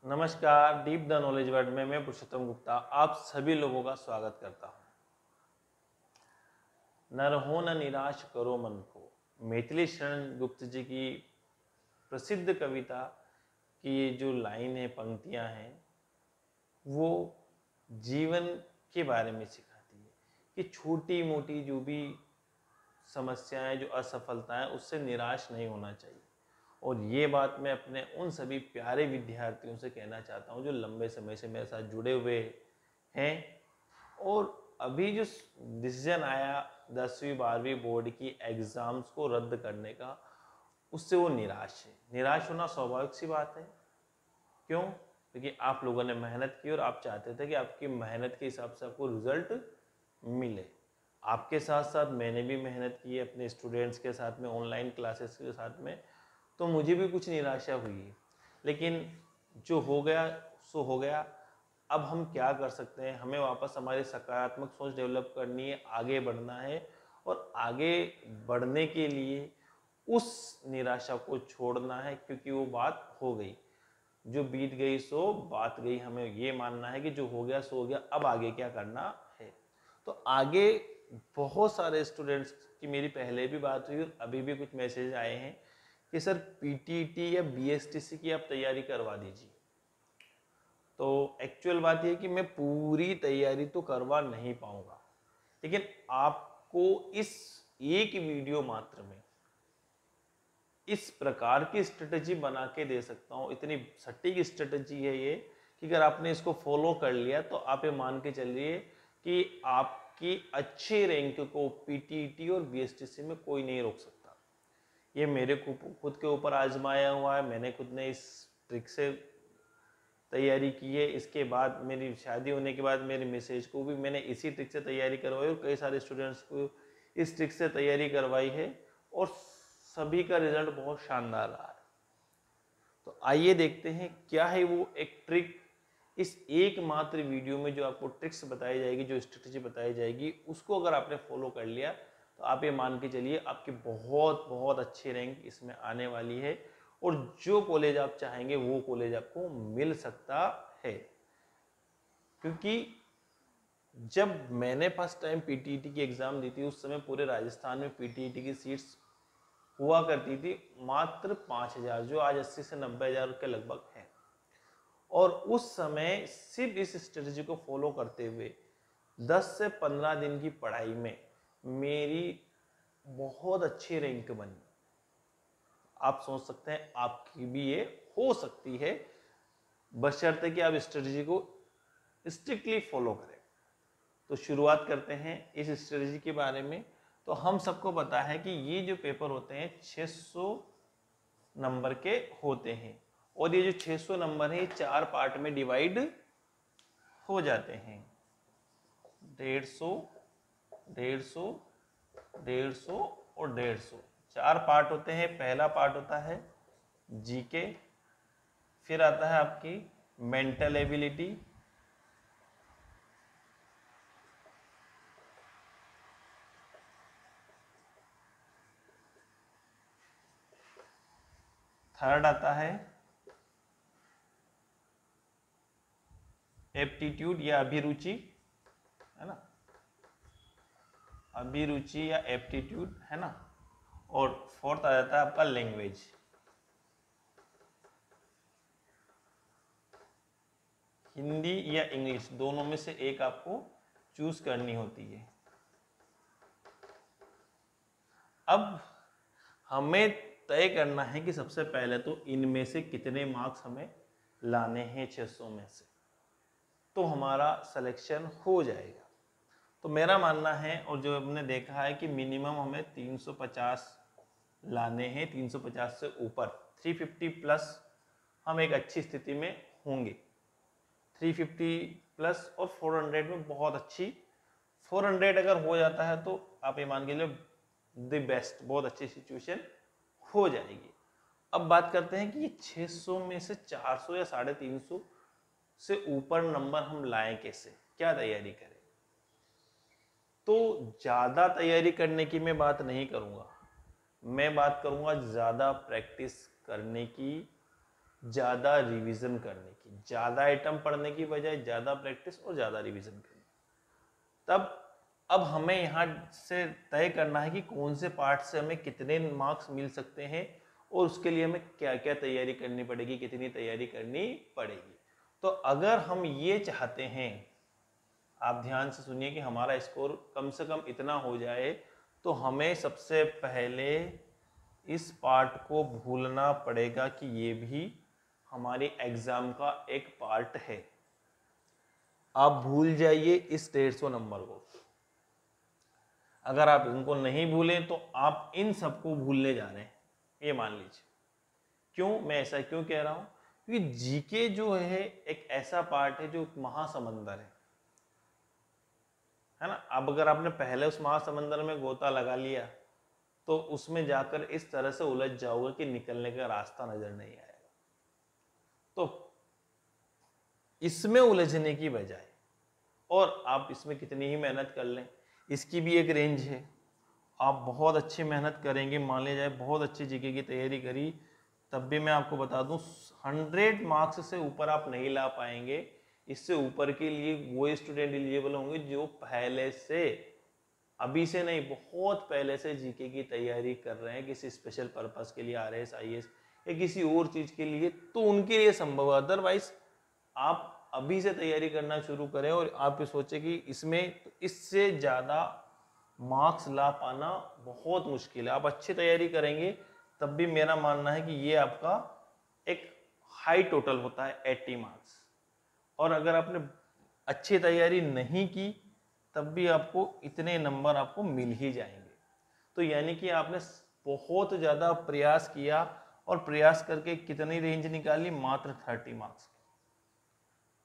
नमस्कार, deep the knowledge world में मैं पुरुषोत्तम गुप्ता आप सभी लोगों का स्वागत करता हूं। न रहो न निराश करो मन को, मैथिली शरण गुप्त जी की प्रसिद्ध कविता की ये जो लाइन है, पंक्तियां हैं, वो जीवन के बारे में सिखाती है कि छोटी मोटी जो भी समस्याएं, जो असफलताएं, उससे निराश नहीं होना चाहिए। और ये बात मैं अपने उन सभी प्यारे विद्यार्थियों से कहना चाहता हूँ जो लंबे समय से मेरे साथ जुड़े हुए हैं और अभी जो डिसीजन आया 10वीं 12वीं बोर्ड की एग्ज़ाम्स को रद्द करने का, उससे वो निराश है। निराश होना स्वाभाविक सी बात है। क्यों? क्योंकि आप लोगों ने मेहनत की और आप चाहते थे कि आपकी मेहनत के हिसाब से आपको रिजल्ट मिले। आपके साथ साथ मैंने भी मेहनत की है अपने स्टूडेंट्स के साथ में, ऑनलाइन क्लासेस के साथ में, तो मुझे भी कुछ निराशा हुई। लेकिन जो हो गया सो हो गया। अब हम क्या कर सकते हैं? हमें वापस हमारी सकारात्मक सोच डेवलप करनी है, आगे बढ़ना है और आगे बढ़ने के लिए उस निराशा को छोड़ना है, क्योंकि वो बात हो गई, जो बीत गई सो बात गई। हमें ये मानना है कि जो हो गया सो हो गया, अब आगे क्या करना है। तो आगे बहुत सारे स्टूडेंट्स की मेरी पहले भी बात हुई और अभी भी कुछ मैसेज आए हैं कि सर पीटीटी या बीएसटीसी की आप तैयारी करवा दीजिए। तो एक्चुअल बात यह है कि मैं पूरी तैयारी तो करवा नहीं पाऊंगा, लेकिन आपको इस एक वीडियो मात्र में इस प्रकार की स्ट्रेटजी बना के दे सकता हूं। इतनी सटीक स्ट्रेटजी है ये कि अगर आपने इसको फॉलो कर लिया तो आप ये मान के चलिए कि आपकी अच्छे रैंक को पीटीटी और बीएसटीसी में कोई नहीं रोक सकता। ये मेरे खुद के ऊपर आजमाया हुआ है। मैंने खुद ने इस ट्रिक से तैयारी की है। इसके बाद मेरी शादी होने के बाद मेरे मैसेज को भी मैंने इसी ट्रिक से तैयारी करवाई और कई सारे स्टूडेंट्स को इस ट्रिक से तैयारी करवाई है और सभी का रिजल्ट बहुत शानदार रहा है। तो आइए देखते हैं क्या है वो एक ट्रिक। इस एकमात्र वीडियो में जो आपको ट्रिक्स बताई जाएगी, जो स्ट्रेटजी बताई जाएगी, उसको अगर आपने फॉलो कर लिया तो आप ये मान के चलिए आपकी बहुत बहुत अच्छी रैंक इसमें आने वाली है और जो कॉलेज आप चाहेंगे वो कॉलेज आपको मिल सकता है। क्योंकि जब मैंने फर्स्ट टाइम पीटीईटी की एग्जाम दी थी, उस समय पूरे राजस्थान में पीटीईटी की सीट्स हुआ करती थी मात्र 5000, जो आज 80 से 90,000 के लगभग है। और उस समय सिर्फ इस स्ट्रेटजी को फॉलो करते हुए 10 से 15 दिन की पढ़ाई में मेरी बहुत अच्छी रैंक बनी। आप सोच सकते हैं आपकी भी ये हो सकती है, बशर्ते कि आप स्ट्रेटजी को स्ट्रिक्टली फॉलो करें। तो शुरुआत करते हैं इस स्ट्रेटजी के बारे में। तो हम सबको पता है कि ये जो पेपर होते हैं 600 नंबर के होते हैं और ये जो 600 नंबर है 4 पार्ट में डिवाइड हो जाते हैं। 150, 150, 150 और 150, 4 पार्ट होते हैं। पहला पार्ट होता है जीके, फिर आता है आपकी मेंटल एबिलिटी, थर्ड आता है एप्टीट्यूड या अभिरुचि, है ना, अभिरुचि या एप्टीट्यूड, है ना। और फोर्थ आ जाता है आपका लैंग्वेज। हिंदी या इंग्लिश, दोनों में से एक आपको चूज करनी होती है। अब हमें तय करना है कि सबसे पहले तो इनमें से कितने मार्क्स हमें लाने हैं 600 में से, तो हमारा सिलेक्शन हो जाएगा। तो मेरा मानना है और जो हमने देखा है कि मिनिमम हमें 350 लाने हैं, 350 से ऊपर 350 प्लस हम एक अच्छी स्थिति में होंगे। 350 प्लस और 400 में बहुत अच्छी, 400 अगर हो जाता है तो आप ये मान के चलिए द बेस्ट, बहुत अच्छी सिचुएशन हो जाएगी। अब बात करते हैं कि ये 600 में से 400 या 350 से ऊपर नंबर हम लाएं कैसे, क्या तैयारी करें। तो ज़्यादा तैयारी करने की मैं बात नहीं करूँगा, मैं बात करूँगा ज़्यादा प्रैक्टिस करने की, ज़्यादा रिवीजन करने की, ज़्यादा आइटम पढ़ने की बजाय ज़्यादा प्रैक्टिस और ज़्यादा रिवीजन करने। तब अब हमें यहाँ से तय करना है कि कौन से पार्ट से हमें कितने मार्क्स मिल सकते हैं और उसके लिए हमें क्या क्या तैयारी करनी पड़ेगी, कितनी तैयारी करनी पड़ेगी। तो अगर हम ये चाहते हैं, आप ध्यान से सुनिए, कि हमारा स्कोर कम से कम इतना हो जाए, तो हमें सबसे पहले इस पार्ट को भूलना पड़ेगा कि ये भी हमारे एग्जाम का एक पार्ट है। आप भूल जाइए इस 150 नंबर को। अगर आप इनको नहीं भूलें तो आप इन सबको भूलने जा रहे हैं, ये मान लीजिए। क्यों, मैं ऐसा क्यों कह रहा हूं? क्योंकि जीके जो है एक ऐसा पार्ट है जो महासमंदर है ना। अब अगर आपने पहले उस महासमंदर में गोता लगा लिया तो उसमें जाकर इस तरह से उलझ जाओगे कि निकलने का रास्ता नजर नहीं आएगा। तो इसमें उलझने की बजाय, और आप इसमें कितनी ही मेहनत कर लें, इसकी भी एक रेंज है। आप बहुत अच्छी मेहनत करेंगे, मान लिया जाए बहुत अच्छी जीके की तैयारी करी, तब भी मैं आपको बता दूं 100 मार्क्स से ऊपर आप नहीं ला पाएंगे। इससे ऊपर के लिए वो स्टूडेंट एलिजिबल होंगे जो पहले से, अभी से नहीं, बहुत पहले से जीके की तैयारी कर रहे हैं किसी स्पेशल पर्पस के लिए, आरएस आईएएस या किसी और चीज के लिए, तो उनके लिए संभव है। अदरवाइज आप अभी से तैयारी करना शुरू करें और आप ये सोचें कि इसमें इससे ज़्यादा मार्क्स ला पाना बहुत मुश्किल है। आप अच्छी तैयारी करेंगे तब भी मेरा मानना है कि ये आपका एक हाई टोटल होता है 80 मार्क्स। और अगर आपने अच्छी तैयारी नहीं की तब भी आपको इतने नंबर आपको मिल ही जाएंगे। तो यानी कि आपने बहुत ज़्यादा प्रयास किया और प्रयास करके कितनी रेंज निकाली, मात्र 30 मार्क्स।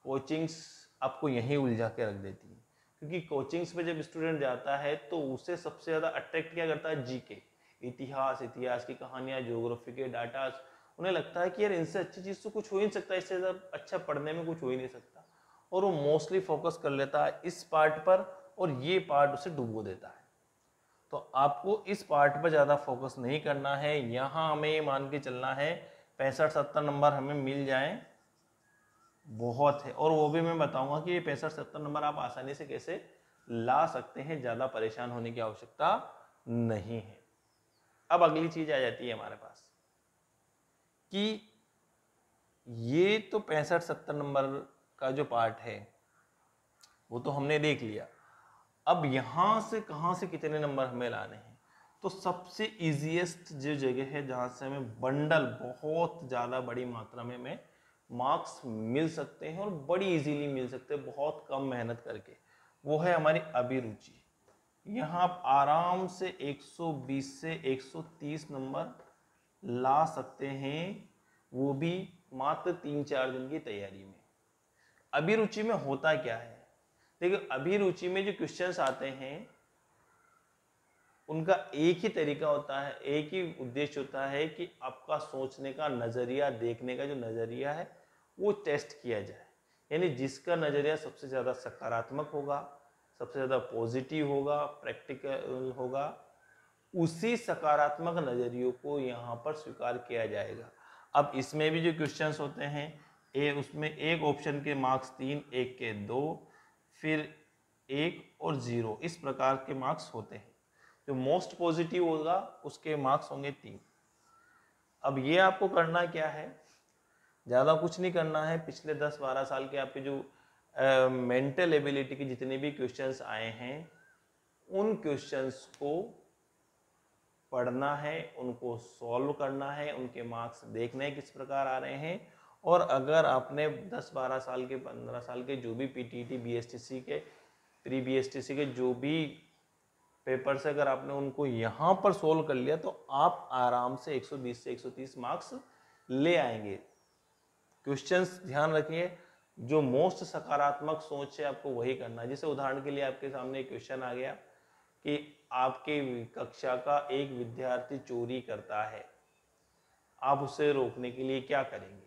कोचिंग्स आपको यहीं उलझा के रख देती है, क्योंकि कोचिंग्स में जब स्टूडेंट जाता है तो उसे सबसे ज़्यादा अट्रैक्ट क्या करता है, जीके, इतिहास की कहानियाँ, ज्योग्राफी के डाटा। उन्हें लगता है कि यार इनसे अच्छी चीज़ तो कुछ हो ही नहीं सकता, इससे ज़्यादा अच्छा पढ़ने में कुछ हो ही नहीं सकता, और वो मोस्टली फोकस कर लेता है इस पार्ट पर और ये पार्ट उसे डुबो देता है। तो आपको इस पार्ट पर ज़्यादा फोकस नहीं करना है। यहाँ हमें ये मान के चलना है 65-70 नंबर हमें मिल जाएं बहुत है। और वो भी मैं बताऊंगा कि ये 65-70 नंबर आप आसानी से कैसे ला सकते हैं, ज़्यादा परेशान होने की आवश्यकता नहीं है। अब अगली चीज आ जाती है हमारे पास कि ये तो 65-70 नंबर का जो पार्ट है वो तो हमने देख लिया। अब यहां से कहां से कितने नंबर हमें लाने हैं, तो सबसे इजीएस्ट जो जगह है जहां से हमें बंडल बहुत ज़्यादा बड़ी मात्रा में हमें मार्क्स मिल सकते हैं और बड़ी इजीली मिल सकते हैं बहुत कम मेहनत करके, वो है हमारी अभिरुचि। यहाँ आप आराम से 120 से 130 नंबर ला सकते हैं, वो भी मात्र 3-4 दिन की तैयारी में। अभिरुचि में होता क्या है, देखिए अभिरुचि में जो क्वेश्चंस आते हैं उनका एक ही तरीका होता है, एक ही उद्देश्य होता है कि आपका सोचने का नजरिया, देखने का जो नजरिया है वो टेस्ट किया जाए। यानी जिसका नजरिया सबसे ज्यादा सकारात्मक होगा, सबसे ज्यादा पॉजिटिव होगा, प्रैक्टिकल होगा, उसी सकारात्मक नजरियों को यहाँ पर स्वीकार किया जाएगा। अब इसमें भी जो क्वेश्चंस होते हैं, उसमें एक ऑप्शन के मार्क्स 3, एक के 2, फिर 1 और 0, इस प्रकार के मार्क्स होते हैं। जो मोस्ट पॉजिटिव होगा उसके मार्क्स होंगे 3। अब ये आपको करना क्या है, ज़्यादा कुछ नहीं करना है। पिछले 10-12 साल के आपके जो मेंटल एबिलिटी के जितने भी क्वेश्चंस आए हैं उन क्वेश्चंस को पढ़ना है, उनको सॉल्व करना है, उनके मार्क्स देखने किस प्रकार आ रहे हैं। और अगर आपने 10-12 साल के, 15 साल के जो भी पीटीटी, बीएसटीसी के, प्री बीएसटीसी के जो भी पेपर से अगर आपने उनको यहाँ पर सोल्व कर लिया तो आप आराम से 120 से 130 मार्क्स ले आएंगे। क्वेश्चंस ध्यान रखिए, जो मोस्ट सकारात्मक सोच है आपको वही करना है। जैसे उदाहरण के लिए आपके सामने एक क्वेश्चन आ गया कि आपके कक्षा का एक विद्यार्थी चोरी करता है, आप उसे रोकने के लिए क्या करेंगे?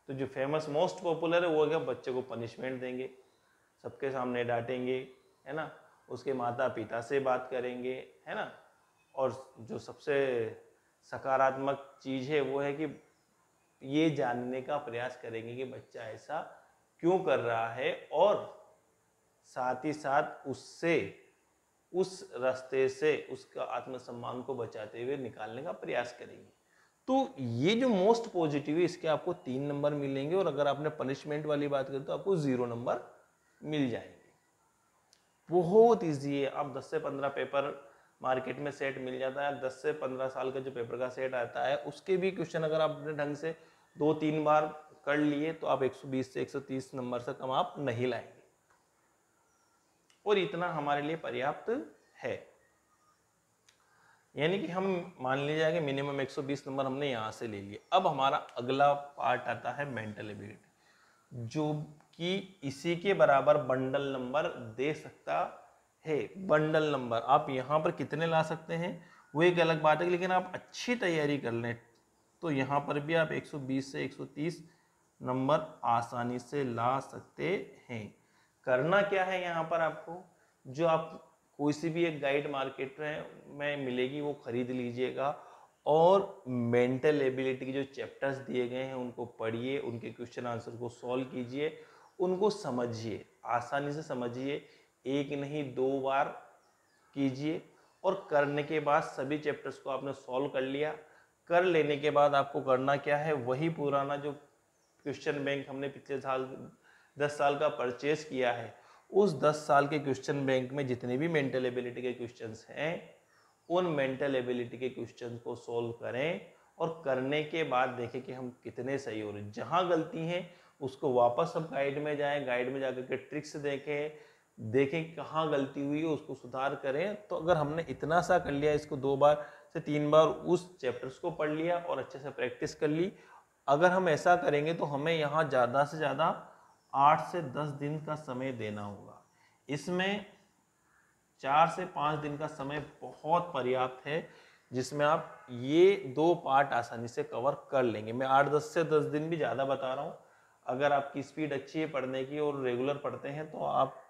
तो जो फेमस मोस्ट पॉपुलर है वो क्या, बच्चे को पनिशमेंट देंगे, सबके सामने डांटेंगे, है ना, उसके माता पिता से बात करेंगे, है ना। और जो सबसे सकारात्मक चीज़ है वो है कि ये जानने का प्रयास करेंगे कि बच्चा ऐसा क्यों कर रहा है, और साथ ही साथ उससे उस रास्ते से उसका आत्मसम्मान को बचाते हुए निकालने का प्रयास करेंगे। तो ये जो मोस्ट पॉजिटिव है, इसके आपको 3 नंबर मिलेंगे, और अगर आपने पनिशमेंट वाली बात करें तो आपको 0 नंबर मिल जाएंगे। बहुत ईजी है। अब 10 से 15 पेपर मार्केट में सेट मिल जाता है। 10 से 15 साल का जो पेपर का सेट आता है उसके भी क्वेश्चन अगर आप अपने ढंग से 2-3 बार कर लिए तो आप 120 से 130 नंबर से कम आप नहीं लाएंगे, और इतना हमारे लिए पर्याप्त है। यानी कि हम मान लीजिए कि मिनिमम 120 नंबर हमने यहाँ से ले लिए। अब हमारा अगला पार्ट आता है मेंटल एबिलिटी, जो कि इसी के बराबर बंडल नंबर दे सकता है। बंडल नंबर आप यहाँ पर कितने ला सकते हैं वो एक अलग बात है, लेकिन आप अच्छी तैयारी कर लें तो यहाँ पर भी आप 120 से 130 नंबर आसानी से ला सकते हैं। करना क्या है यहाँ पर आपको, जो आप कोई सी भी एक गाइड मार्केट में मिलेगी वो खरीद लीजिएगा, और मेंटल एबिलिटी के जो चैप्टर्स दिए गए हैं उनको पढ़िए, उनके क्वेश्चन आंसर को सॉल्व कीजिए, उनको समझिए, आसानी से समझिए, एक नहीं 2 बार कीजिए, और करने के बाद सभी चैप्टर्स को आपने सॉल्व कर लिया। कर लेने के बाद आपको करना क्या है, वही पुराना जो क्वेश्चन बैंक हमने पिछले साल 10 साल का परचेज किया है, उस 10 साल के क्वेश्चन बैंक में जितने भी मेंटल एबिलिटी के क्वेश्चंस हैं उन मेंटल एबिलिटी के क्वेश्चन को सॉल्व करें, और करने के बाद देखें कि हम कितने सही हो रहे हैं। जहां गलती है उसको वापस हम गाइड में जाएं, गाइड में जाकर के ट्रिक्स देखें कहाँ गलती हुई है, उसको सुधार करें। तो अगर हमने इतना सा कर लिया, इसको 2 बार से 3 बार उस चैप्टर्स को पढ़ लिया और अच्छे से प्रैक्टिस कर ली, अगर हम ऐसा करेंगे तो हमें यहाँ ज़्यादा से ज़्यादा 8 से 10 दिन का समय देना होगा। इसमें 4 से 5 दिन का समय बहुत पर्याप्त है, जिसमें आप ये 2 पार्ट आसानी से कवर कर लेंगे। मैं 8-10 से 10 दिन भी ज़्यादा बता रहा हूँ। अगर आपकी स्पीड अच्छी है पढ़ने की और रेगुलर पढ़ते हैं तो आप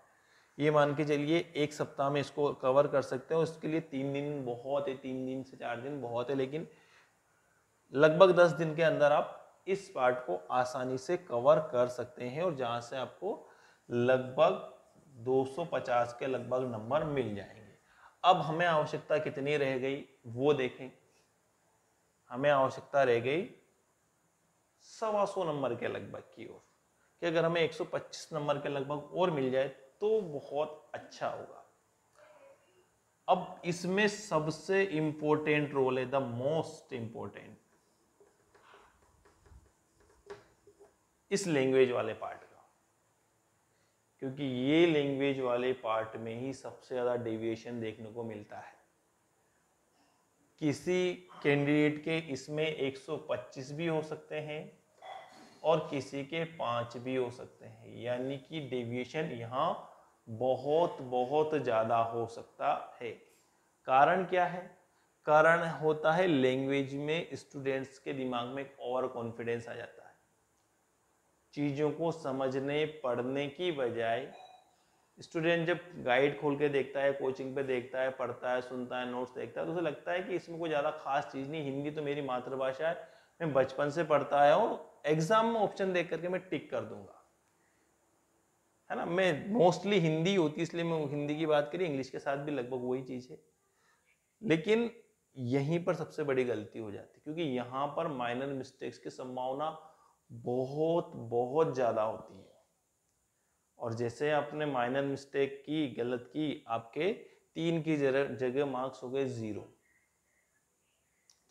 ये मान के चलिए 1 सप्ताह में इसको कवर कर सकते हो। इसके लिए 3 दिन बहुत है, 3 दिन से 4 दिन बहुत है, लेकिन लगभग 10 दिन के अंदर आप इस पार्ट को आसानी से कवर कर सकते हैं, और जहां से आपको लगभग 250 के लगभग नंबर मिल जाएंगे। अब हमें आवश्यकता कितनी रह गई वो देखें। हमें आवश्यकता रह गई 125 नंबर के लगभग की ओर, कि अगर हमें 125 नंबर के लगभग और मिल जाए तो बहुत अच्छा होगा। अब इसमें सबसे इंपॉर्टेंट रोल है, द मोस्ट इंपॉर्टेंट, इस लैंग्वेज वाले पार्ट का, क्योंकि ये लैंग्वेज वाले पार्ट में ही सबसे ज्यादा डेविएशन देखने को मिलता है। किसी कैंडिडेट के इसमें 125 भी हो सकते हैं और किसी के 5 भी हो सकते हैं, यानी कि डेविएशन यहाँ बहुत बहुत ज्यादा हो सकता है। कारण क्या है? कारण होता है लैंग्वेज में स्टूडेंट्स के दिमाग में एक ओवर कॉन्फिडेंस आ जाता है। चीजों को समझने पढ़ने की बजाय स्टूडेंट जब गाइड खोल के देखता है, कोचिंग पे देखता है, पढ़ता है, सुनता है, नोट्स देखता है, तो उसे लगता है कि इसमें कोई ज़्यादा खास चीज़ नहीं, हिंदी तो मेरी मातृभाषा है, मैं बचपन से पढ़ता आया हूँ, एग्जाम में ऑप्शन देख करके मैं टिक कर दूंगा, है ना। मैं मोस्टली हिंदी होती इसलिए मैं हिंदी की बात करी, इंग्लिश के साथ भी लगभग वही चीज़ है, लेकिन यहीं पर सबसे बड़ी गलती हो जाती है, क्योंकि यहाँ पर माइनर मिस्टेक्स की संभावना बहुत बहुत ज़्यादा होती है, और जैसे आपने माइनर मिस्टेक की, गलत की, आपके 3 की जगह मार्क्स हो गए 0।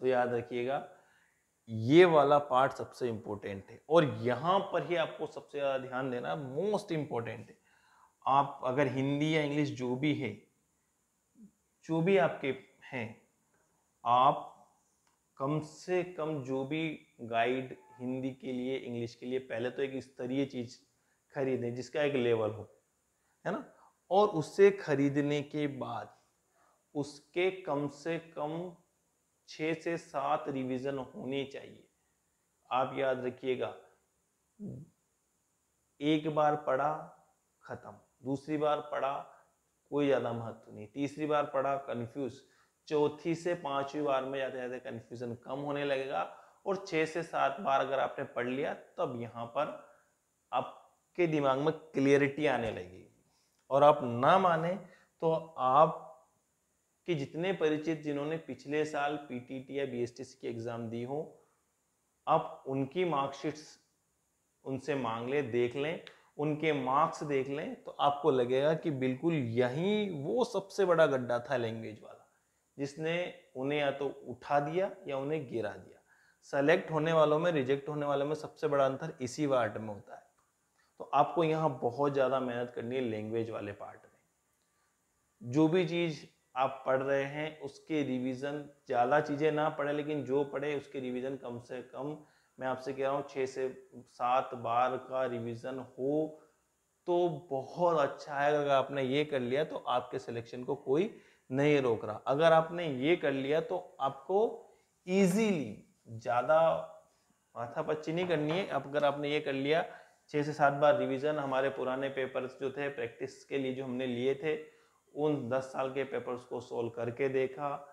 तो याद रखिएगा ये वाला पार्ट सबसे इंपॉर्टेंट है, और यहां पर ही आपको सबसे ज्यादा ध्यान देना मोस्ट इंपॉर्टेंट है। आप अगर हिंदी या इंग्लिश जो भी है, जो भी आपके हैं, आप कम से कम जो भी गाइड हिंदी के लिए, इंग्लिश के लिए, पहले तो एक स्तरीय चीज खरीदें जिसका एक लेवल हो, है ना, और उससे खरीदने के बाद उसके कम से कम 6 से 7 रिवीजन होने चाहिए। आप याद रखिएगा, एक बार पढ़ा खत्म, दूसरी बार पढ़ा कोई ज्यादा महत्व नहीं, तीसरी बार पढ़ा कंफ्यूज, चौथी से 5वीं बार में जाते जाते कंफ्यूजन कम होने लगेगा, और 6 से 7 बार अगर आपने पढ़ लिया तब यहाँ पर आपके दिमाग में क्लियरिटी आने लगेगी। और आप ना माने तो आप कि जितने परिचित जिन्होंने पिछले साल पीटीटी या बीएसटीसी की एग्जाम दी हो, आप उनकी मार्कशीट्स उनसे मांग लें, देख लें, उनके मार्क्स देख लें, तो आपको लगेगा कि बिल्कुल यही वो सबसे बड़ा गड्ढा था लैंग्वेज वाला, जिसने उन्हें या तो उठा दिया या उन्हें गिरा दिया। सेलेक्ट होने वालों में, रिजेक्ट होने वालों में सबसे बड़ा अंतर इसी पार्ट में होता है। तो आपको यहाँ बहुत ज़्यादा मेहनत करनी है लैंग्वेज वाले पार्ट में। जो भी चीज़ आप पढ़ रहे हैं उसके रिवीजन, ज़्यादा चीज़ें ना पढ़े लेकिन जो पढ़े उसके रिवीजन कम से कम, मैं आपसे कह रहा हूँ 6 से 7 बार का रिवीजन हो तो बहुत अच्छा है। अगर आपने ये कर लिया तो आपके सिलेक्शन को कोई नहीं रोक रहा। अगर आपने ये कर लिया तो आपको इजीली, ज़्यादा माथापच्ची नहीं करनी है। अगर आपने ये कर लिया 6 से 7 बार रिवीजन, हमारे पुराने पेपर्स जो थे प्रैक्टिस के लिए जो हमने लिए थे, उन 10 साल के पेपर्स को सोल्व करके देखा,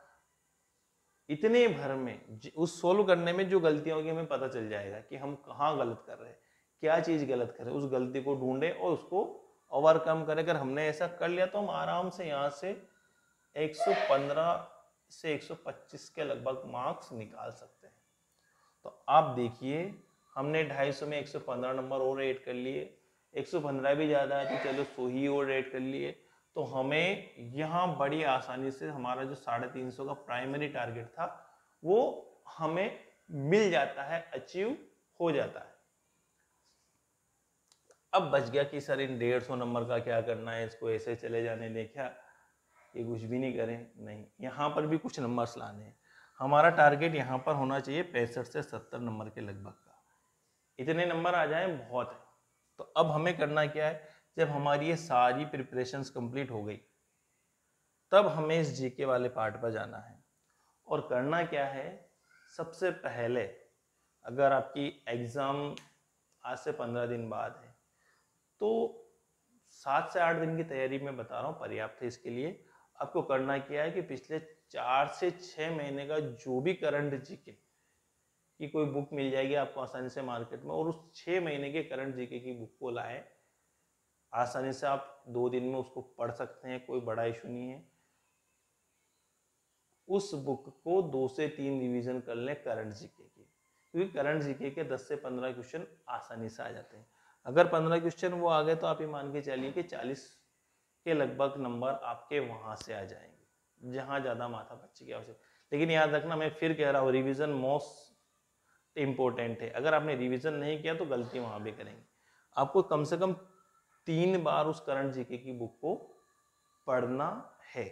इतने भर में उस सोल्व करने में जो गलतियां होगी हमें पता चल जाएगा कि हम कहाँ गलत कर रहे हैं, क्या चीज गलत कर रहे हैं, उस गलती को ढूंढे और उसको ओवरकम करें। अगर हमने ऐसा कर लिया तो हम आराम से यहाँ से 115 से 125 के लगभग मार्क्स निकाल सकते हैं। तो आप देखिए, हमने 250 में 115 नंबर और ऐड कर लिए, 115 भी ज़्यादा है तो चलो 100 ही और ऐड कर लिए, तो हमें यहाँ बड़ी आसानी से हमारा जो 350 का प्राइमरी टारगेट था वो हमें मिल जाता है, अचीव हो जाता है। अब बच गया कि सर इन 150 नंबर का क्या करना है, इसको ऐसे चले जाने दें क्या, ये कुछ भी नहीं करें, नहीं, यहाँ पर भी कुछ नंबर्स लाने हैं। हमारा टारगेट यहाँ पर होना चाहिए 65 से 70 नंबर के लगभग का। इतने नंबर आ जाएं बहुत है। तो अब हमें करना क्या है, जब हमारी ये सारी प्रिपरेशंस कंप्लीट हो गई तब हमें इस जीके वाले पार्ट पर जाना है। और करना क्या है, सबसे पहले अगर आपकी एग्ज़ाम आज से 15 दिन बाद है तो 7 से 8 दिन की तैयारी मैं बता रहा हूँ पर्याप्त है इसके लिए। आपको करना क्या है कि पिछले 4 से 6 महीने का जो भी करंट जीके की कोई बुक मिल जाएगी आपको आसानी से मार्केट में, और उस 6 महीने के करंट जीके की बुक को लाए। आसानी से आप 2 दिन में उसको पढ़ सकते हैं, कोई बड़ा इशू नहीं है। उस बुक को 2 से 3 रिवीजन कर लें करंट जीके की, क्योंकि करंट जीके के 10 से 15 क्वेश्चन आसानी से आ जाते हैं। अगर 15 क्वेश्चन वो आ गए तो आप ये मान के चलिए कि 40 के लगभग नंबर आपके वहां से आ जाएंगे, जहां ज़्यादा माथापच्ची की आवश्यकता। लेकिन याद रखना, मैं फिर कह रहा हूँ, रिवीजन मोस्ट इम्पोर्टेंट है। अगर आपने रिवीजन नहीं किया तो गलती वहां भी करेंगे। आपको कम से कम 3 बार उस करंट जीके की बुक को पढ़ना है।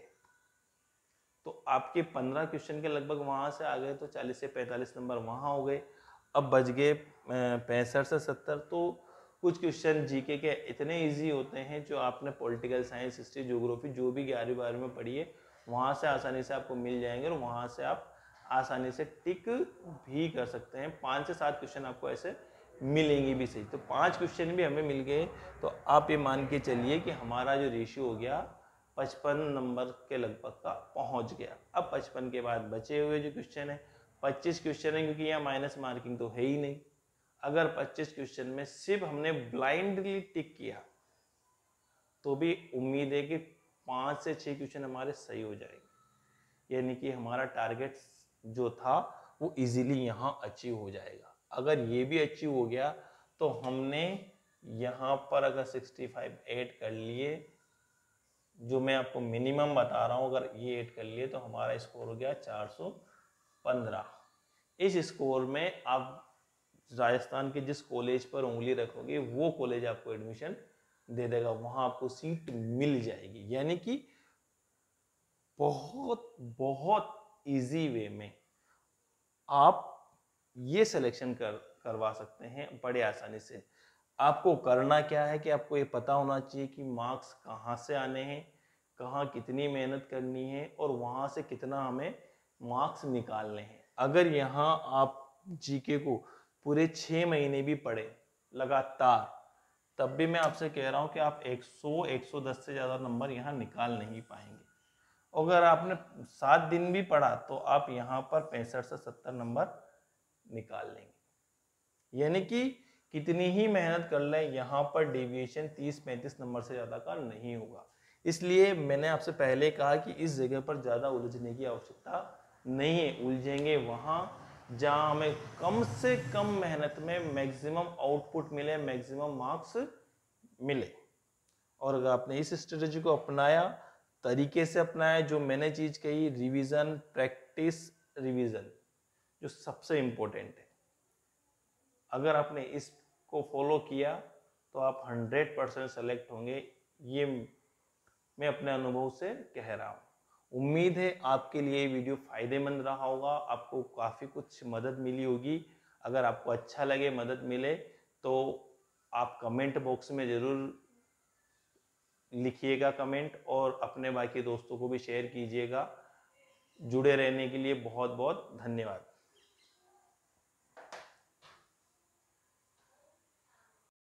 तो आपके 15 क्वेश्चन के लगभग वहां से आ गए तो 40 से 45 नंबर वहां हो गए। अब बच गए 65 से 70। तो कुछ क्वेश्चन जीके के इतने इजी होते हैं जो आपने पॉलिटिकल साइंस, हिस्ट्री, ज्योग्राफी जो भी 11वीं 12वीं में पढ़ी है वहां से आसानी से आपको मिल जाएंगे, और वहां से आप आसानी से टिक भी कर सकते हैं। 5 से 7 क्वेश्चन आपको ऐसे मिलेंगे भी सही। तो 5 क्वेश्चन भी हमें मिल गए तो आप ये मान के चलिए कि हमारा जो रेशियो हो गया 55 नंबर के लगभग का पहुंच गया। अब 55 के बाद बचे हुए जो क्वेश्चन है 25 क्वेश्चन है, क्योंकि यहाँ माइनस मार्किंग तो है ही नहीं। अगर 25 क्वेश्चन में सिर्फ हमने ब्लाइंडली टिक किया तो भी उम्मीद है कि 5 से 6 क्वेश्चन हमारे सही हो जाएंगे, यानी कि हमारा टारगेट जो था वो इजीली यहाँ अचीव हो जाएगा। अगर ये भी अचीव हो गया तो हमने यहाँ पर अगर 65 ऐड कर लिए, जो मैं आपको मिनिमम बता रहा हूँ, अगर ये ऐड कर लिए तो हमारा स्कोर हो गया 415। इस स्कोर में आप राजस्थान के जिस कॉलेज पर उंगली रखोगे वो कॉलेज आपको एडमिशन दे देगा, वहां आपको सीट मिल जाएगी। यानी कि बहुत बहुत इजी वे में आप ये सिलेक्शन करवा सकते हैं बड़े आसानी से। आपको करना क्या है कि आपको ये पता होना चाहिए कि मार्क्स कहाँ से आने हैं, कहाँ कितनी मेहनत करनी है, और वहाँ से कितना हमें मार्क्स निकालने हैं। अगर यहाँ आप जीके को पूरे 6 महीने भी पढ़े लगातार, तब भी मैं आपसे कह रहा हूँ कि आप 100-110 से ज़्यादा नंबर यहाँ निकाल नहीं पाएंगे। अगर आपने 7 दिन भी पढ़ा तो आप यहाँ पर 65 से 70 नंबर निकाल लेंगे। यानी कि कितनी ही मेहनत कर लें, यहाँ पर डेविएशन 30-35 नंबर से ज़्यादा का नहीं होगा। इसलिए मैंने आपसे पहले कहा कि इस जगह पर ज़्यादा उलझने की आवश्यकता नहीं है। उलझेंगे वहाँ जहाँ हमें कम से कम मेहनत में मैक्सिमम आउटपुट मिले, मैक्सिमम मार्क्स मिले। और अगर आपने इस स्ट्रेटजी को अपनाया, तरीके से अपनाया, जो मैंने चीज़ कही, रिवीजन, प्रैक्टिस, रिवीजन, जो सबसे इम्पोर्टेंट है, अगर आपने इसको फॉलो किया तो आप 100% सेलेक्ट होंगे। ये मैं अपने अनुभव से कह रहा हूँ। उम्मीद है आपके लिए वीडियो फायदेमंद रहा होगा, आपको काफ़ी कुछ मदद मिली होगी। अगर आपको अच्छा लगे, मदद मिले, तो आप कमेंट बॉक्स में ज़रूर लिखिएगा कमेंट, और अपने बाकी दोस्तों को भी शेयर कीजिएगा। जुड़े रहने के लिए बहुत बहुत धन्यवाद।